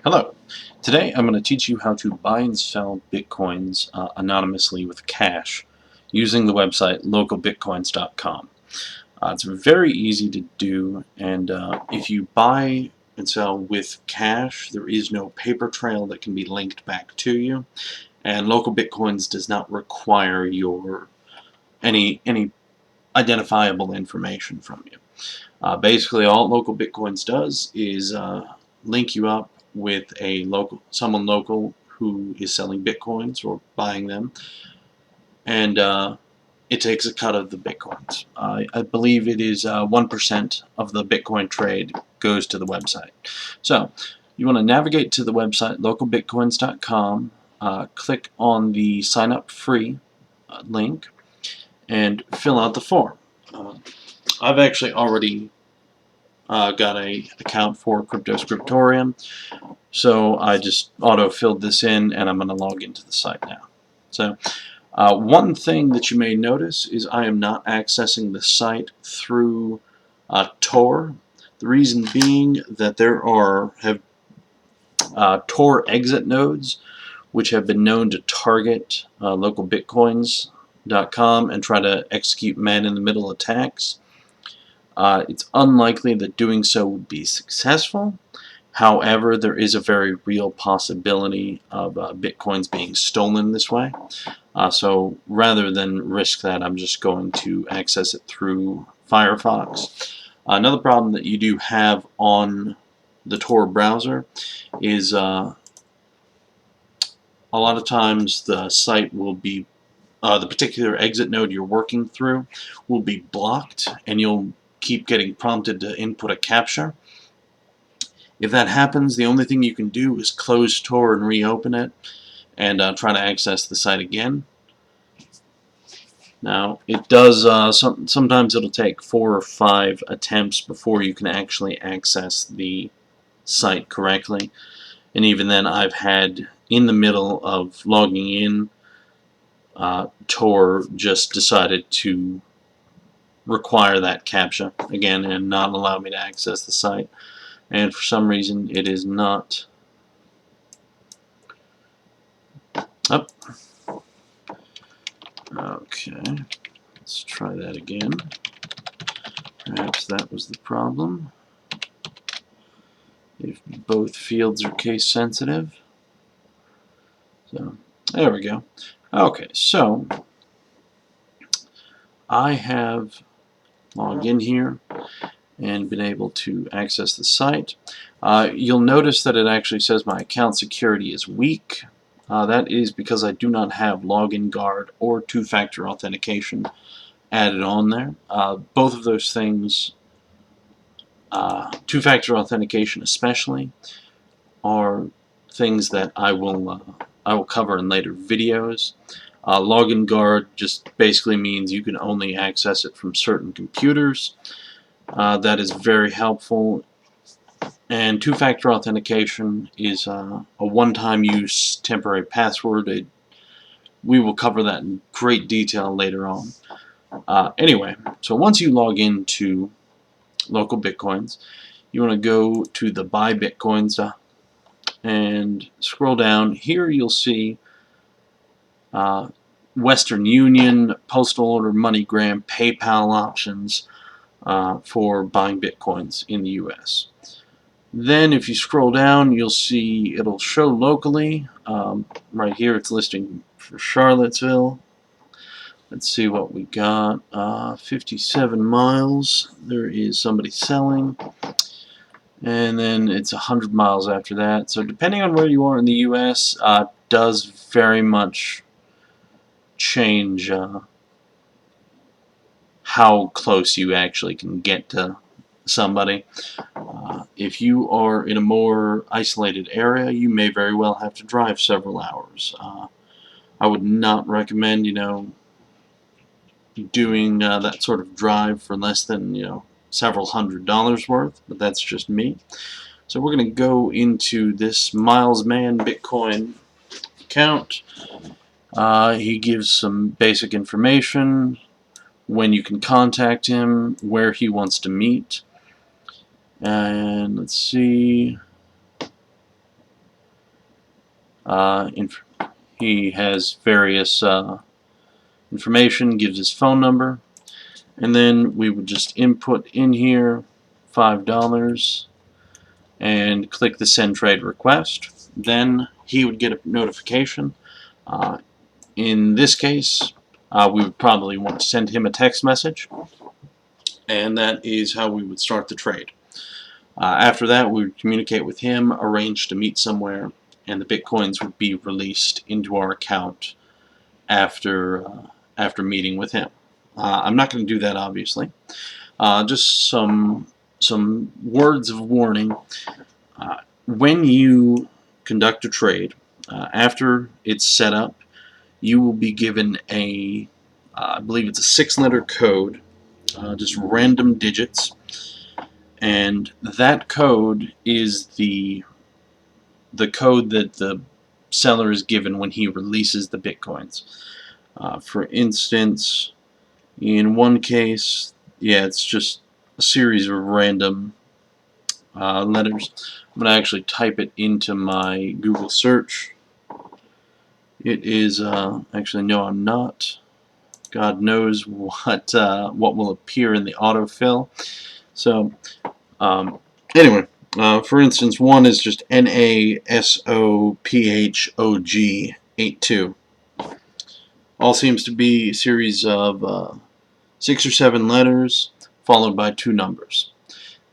Hello. Today I'm going to teach you how to buy and sell bitcoins anonymously with cash using the website localbitcoins.com. It's very easy to do, and if you buy and sell with cash, there is no paper trail that can be linked back to you, and Local Bitcoins does not require your any identifiable information from you. Basically, all Local Bitcoins does is link you up with someone local who is selling bitcoins or buying them, and it takes a cut of the bitcoins. I believe it is 1% of the Bitcoin trade goes to the website. So you want to navigate to the website localbitcoins.com, click on the sign up free link, and fill out the form. I've actually already got a account for Cryptoscriptorium, so I just auto-filled this in, and I'm going to log into the site now. So one thing that you may notice is I am not accessing the site through Tor. The reason being that there have Tor exit nodes which have been known to target localbitcoins.com and try to execute man-in-the-middle attacks. It's unlikely that doing so would be successful. However, there is a very real possibility of bitcoins being stolen this way. So rather than risk that, I'm just going to access it through Firefox. Another problem that you do have on the Tor browser is a lot of times the site will be, the particular exit node you're working through will be blocked, and you'll keep getting prompted to input a CAPTCHA. If that happens, the only thing you can do is close Tor and reopen it and try to access the site again. Now, it does, sometimes it'll take 4 or 5 attempts before you can actually access the site correctly. And even then, I've had, in the middle of logging in, Tor just decided to require that CAPTCHA again and not allow me to access the site. And for some reason, it is not up. Okay, let's try that again. Perhaps that was the problem. If both fields are case sensitive. So, there we go. Okay, so I have logged in here and been able to access the site. You'll notice that it actually says my account security is weak. That is because I do not have login guard or two-factor authentication added on there. Both of those things, two-factor authentication especially, are things that I will cover in later videos. Login guard just basically means you can only access it from certain computers. That is very helpful. And two-factor authentication is a one-time use temporary password. We will cover that in great detail later on. Anyway, so once you log into Local Bitcoins, you want to go to the Buy Bitcoins and scroll down. Here you'll see Western Union, Postal Order, MoneyGram, PayPal options for buying Bitcoins in the US. Then if you scroll down, you'll see it'll show locally. Right here it's listing for Charlottesville. Let's see what we got. 57 miles. There is somebody selling. And then it's 100 miles after that. So depending on where you are in the US, does very much change how close you actually can get to somebody. If you are in a more isolated area, you may very well have to drive several hours. I would not recommend, doing that sort of drive for less than, several $100s worth, but that's just me. So we're going to go into this Miles Man Bitcoin account. He gives some basic information, when you can contact him, where he wants to meet. And let's see. He has various information, gives his phone number, and then we would just input in here $5 and click the send trade request. Then he would get a notification. In this case, we would probably want to send him a text message, and that is how we would start the trade. After that, we would communicate with him, arrange to meet somewhere, and the Bitcoins would be released into our account after meeting with him. I'm not going to do that, obviously. Just some words of warning. When you conduct a trade, after it's set up, you will be given a, I believe it's a 6-letter code, just random digits, and that code is the code that the seller is given when he releases the Bitcoins. For instance, in one case, yeah, it's just a series of random letters. I'm going to actually type it into my Google search. It is, actually, no, I'm not. God knows what will appear in the autofill. So, anyway, for instance, one is just NASOPHOG82. All seems to be a series of 6 or 7 letters followed by 2 numbers.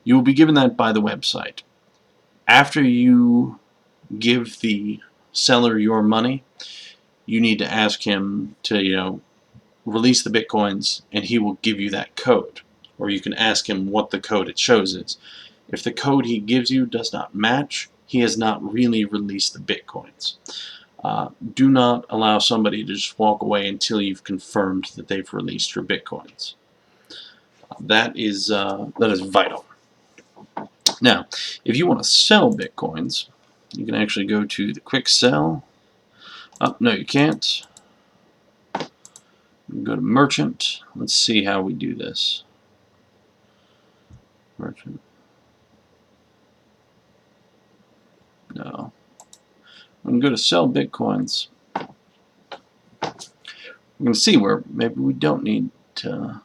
You will be given that by the website. After you give the seller your money, you need to ask him to, release the Bitcoins, and he will give you that code. Or you can ask him what the code it shows is. If the code he gives you does not match, he has not really released the Bitcoins. Do not allow somebody to just walk away until you've confirmed that they've released your Bitcoins. That is vital. Now, if you want to sell Bitcoins, you can actually go to the quick sell. Oh, no, you can't. Go to merchant. Let's see how we do this. Merchant. No. I'm going to go to sell Bitcoins. We're going to see where maybe we don't need to.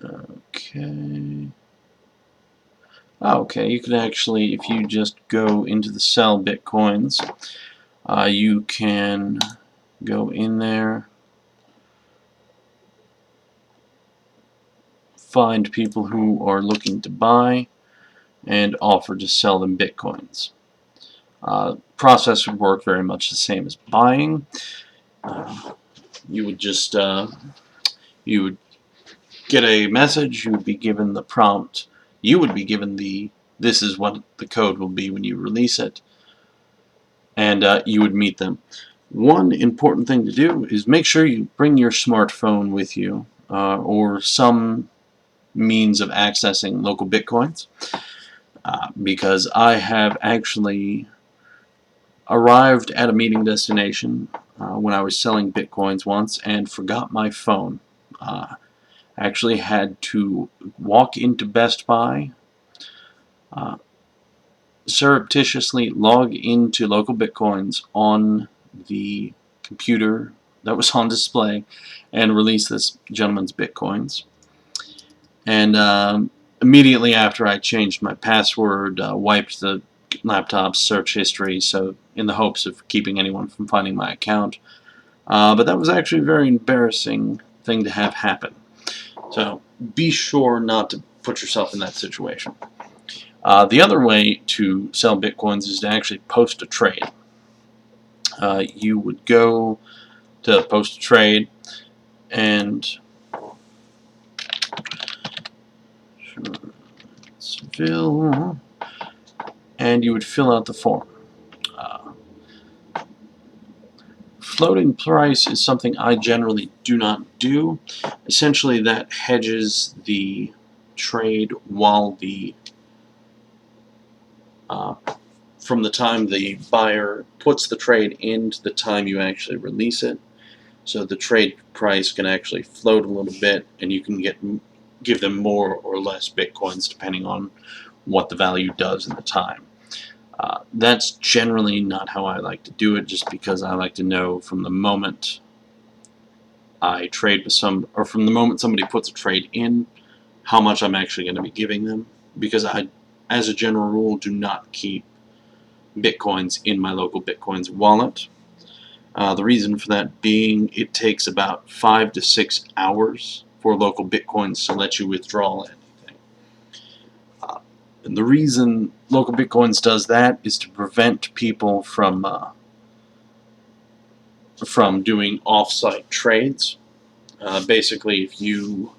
Okay. Okay, you can actually, if you just go into the sell Bitcoins, you can go in there, find people who are looking to buy, and offer to sell them Bitcoins. Process would work very much the same as buying. You would just you would get a message, you would be given the prompt, you would be given this is what the code will be when you release it, and you would meet them. One important thing to do is make sure you bring your smartphone with you, or some means of accessing local Bitcoins, because I have actually arrived at a meeting destination when I was selling Bitcoins once and forgot my phone. Actually had to walk into Best Buy, surreptitiously log into local Bitcoins on the computer that was on display, and release this gentleman's Bitcoins. And immediately after, I changed my password, wiped the laptop's search history, so in the hopes of keeping anyone from finding my account. But that was actually a very embarrassing thing to have happen. So be sure not to put yourself in that situation. The other way to sell Bitcoins is to actually post a trade. You would go to post a trade, and you would fill out the form. Floating price is something I generally do not do. Essentially, that hedges the trade while from the time the buyer puts the trade in to the time you actually release it. So the trade price can actually float a little bit, and you can give them more or less Bitcoins depending on what the value does in the time. That's generally not how I like to do it, just because I like to know from the moment I trade with or from the moment somebody puts a trade in, how much I'm actually going to be giving them, because I, as a general rule, do not keep Bitcoins in my Localbitcoins wallet. The reason for that being, it takes about 5 to 6 hours for Localbitcoins to let you withdraw anything. And the reason Localbitcoins does that is to prevent people from doing off-site trades. Basically, if you,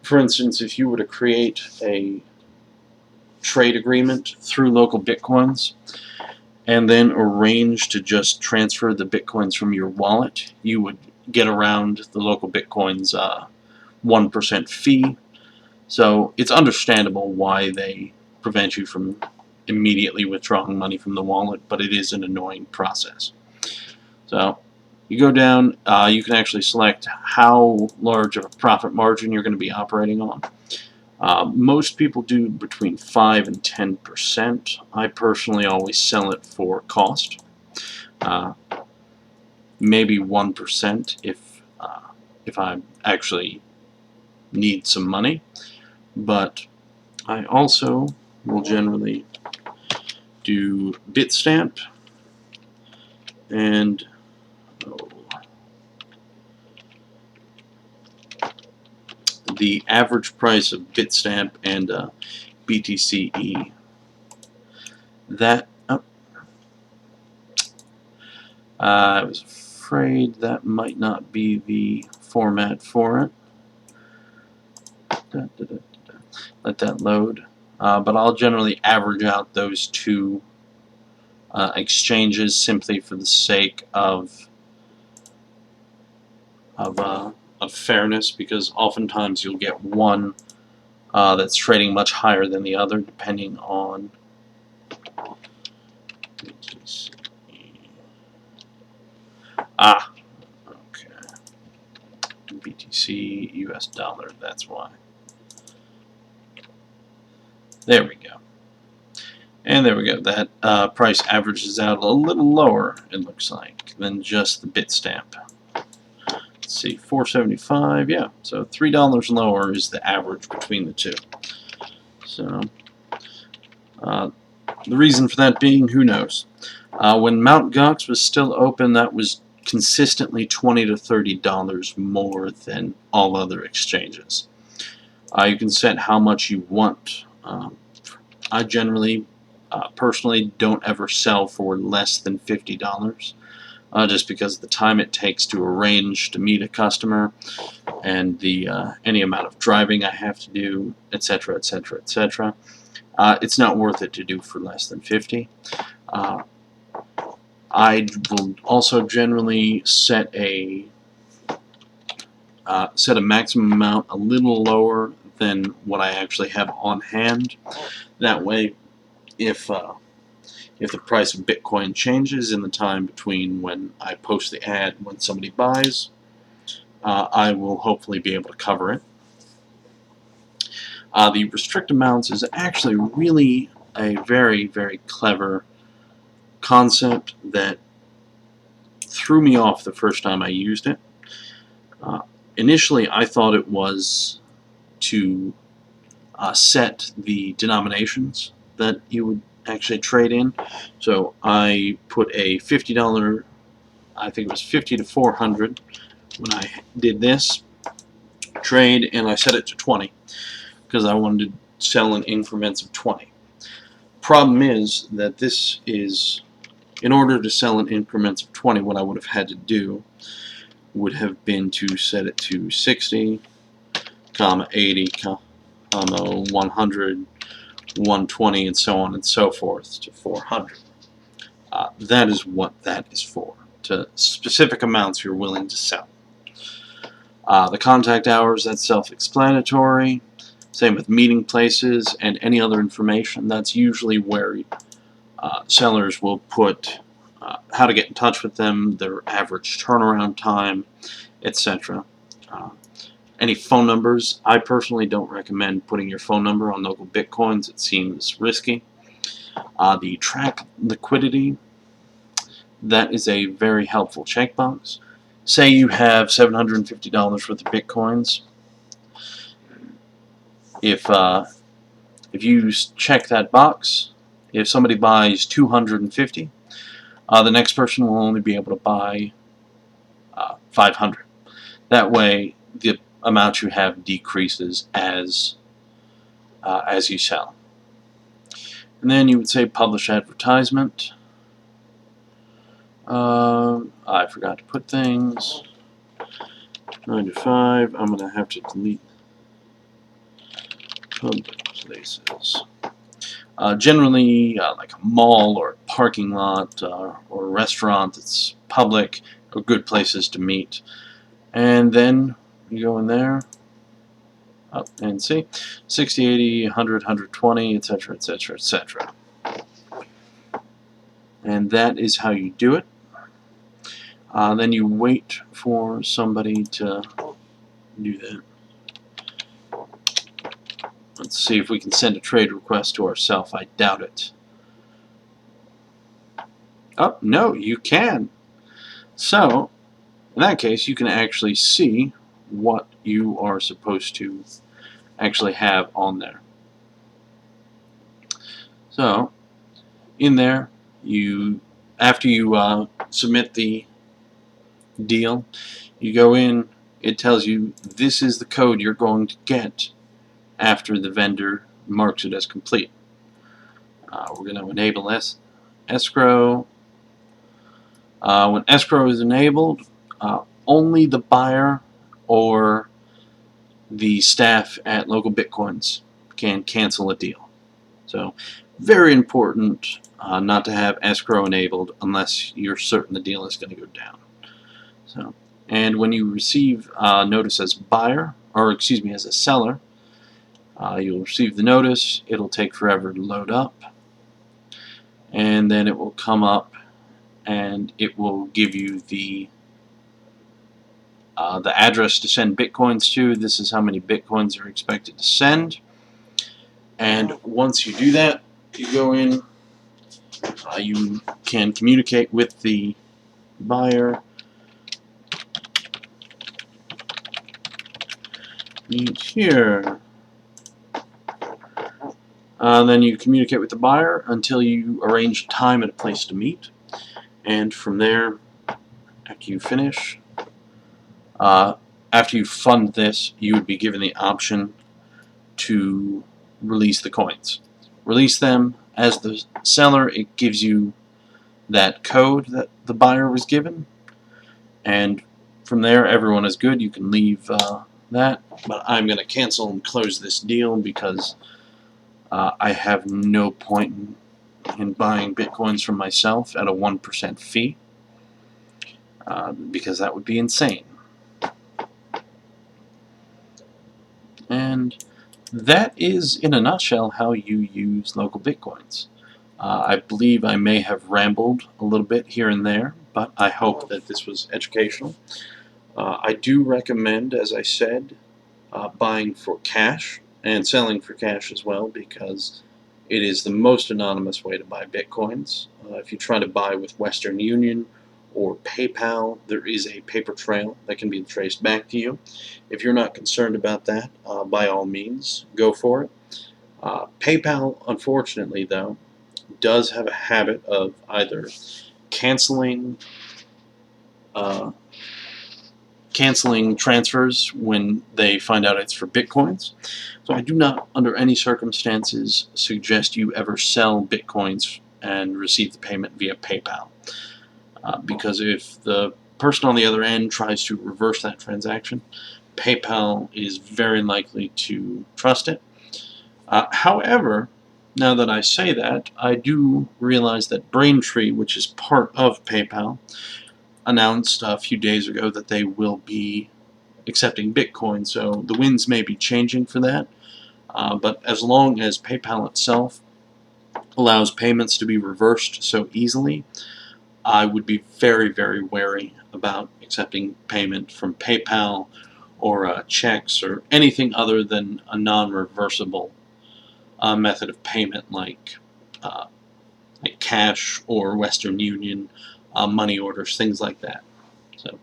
for instance, if you were to create a trade agreement through Localbitcoins and then arrange to just transfer the Bitcoins from your wallet, you would get around the Localbitcoins 1% fee. So it's understandable why they prevent you from immediately withdrawing money from the wallet, but it is an annoying process. So you go down, you can actually select how large of a profit margin you're going to be operating on. Most people do between 5 and 10%. I personally always sell it for cost. Maybe 1% if I actually need some money. But I also will generally do Bitstamp and the average price of Bitstamp and BTCE. That I was afraid that might not be the format for it. Let that load. But I'll generally average out those two exchanges simply for the sake of fairness, because oftentimes you'll get one that's trading much higher than the other, depending on okay, BTC US dollar, that's why. There we go. And there we go. That price averages out a little lower, it looks like, than just the Bitstamp. Let's see, 475, yeah. So $3 lower is the average between the two. So the reason for that being, who knows? When Mt. Gox was still open, that was consistently $20 to $30 more than all other exchanges. You can set how much you want. I generally, personally, don't ever sell for less than $50, just because of the time it takes to arrange to meet a customer and the any amount of driving I have to do, etc., etc., etc. It's not worth it to do for less than 50. I will also generally set a maximum amount a little lower than what I actually have on hand. That way, if the price of Bitcoin changes in the time between when I post the ad and when somebody buys, I will hopefully be able to cover it. The restrict amounts is actually really a very, very clever concept that threw me off the first time I used it. Initially, I thought it was to set the denominations that you would actually trade in. So I put a $50, I think it was 50 to 400 when I did this trade, and I set it to 20 because I wanted to sell in increments of 20. Problem is that this is, in order to sell in increments of 20, what I would have had to do would have been to set it to 60, 80, 100, 120, and so on and so forth to 400. That is what that is for, to specific amounts you're willing to sell. The contact hours, that's self-explanatory. Same with meeting places and any other information. That's usually where sellers will put how to get in touch with them, their average turnaround time, etc. Any phone numbers, I personally don't recommend putting your phone number on Localbitcoins. It seems risky. The track liquidity, that is a very helpful checkbox. Say you have $750 worth of Bitcoins. If you check that box, if somebody buys 250, the next person will only be able to buy 500. That way, the amount you have decreases as you sell. And then you would say publish advertisement. I forgot to put things. 9 to 5. I'm going to have to delete public places. Generally, like a mall or a parking lot or a restaurant that's public are good places to meet. And then you go in there, up and see, 60, 80, 100, 120, etc., etc., etc. And that is how you do it. Then you wait for somebody to do that. Let's see if we can send a trade request to ourselves. I doubt it. Oh, no, you can. So, in that case, you can actually see what you are supposed to actually have on there. So, in there, after you submit the deal, you go in, it tells you this is the code you're going to get after the vendor marks it as complete. We're going to enable escrow. When escrow is enabled, only the buyer or the staff at Localbitcoins can cancel a deal. So very important not to have escrow enabled unless you're certain the deal is going to go down. So, and when you receive notice as buyer, or excuse me, as a seller, you'll receive the notice. It'll take forever to load up, and then it will come up and it will give you the address to send bitcoins to. This is how many bitcoins are expected to send. And once you do that, you go in, you can communicate with the buyer. Meet here. Then you communicate with the buyer until you arrange a time and a place to meet. And from there, after you finish, after you fund this, you would be given the option to release the coins. Release them as the seller. It gives you that code that the buyer was given, and from there everyone is good. You can leave that, but I'm going to cancel and close this deal because I have no point in buying bitcoins from myself at a 1% fee, because that would be insane. And that is, in a nutshell, how you use Localbitcoins. I believe I may have rambled a little bit here and there, but I hope that this was educational. I do recommend, as I said, buying for cash and selling for cash as well, because it is the most anonymous way to buy bitcoins. If you try to buy with Western Union or PayPal, there is a paper trail that can be traced back to you. If you're not concerned about that, by all means, go for it. PayPal, unfortunately, though, does have a habit of either canceling transfers when they find out it's for bitcoins. So I do not, under any circumstances, suggest you ever sell bitcoins and receive the payment via PayPal, because if the person on the other end tries to reverse that transaction, PayPal is very likely to trust it. However, now that I say that, I do realize that Braintree, which is part of PayPal, announced a few days ago that they will be accepting Bitcoin, so the winds may be changing for that. But as long as PayPal itself allows payments to be reversed so easily, I would be very, very wary about accepting payment from PayPal or checks or anything other than a non-reversible method of payment like like cash or Western Union, money orders, things like that. So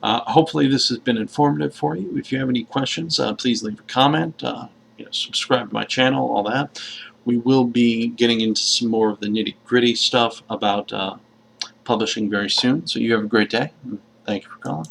hopefully this has been informative for you. If you have any questions, please leave a comment. Subscribe to my channel, all that. We will be getting into some more of the nitty-gritty stuff about publishing very soon. So you have a great day. Thank you for calling.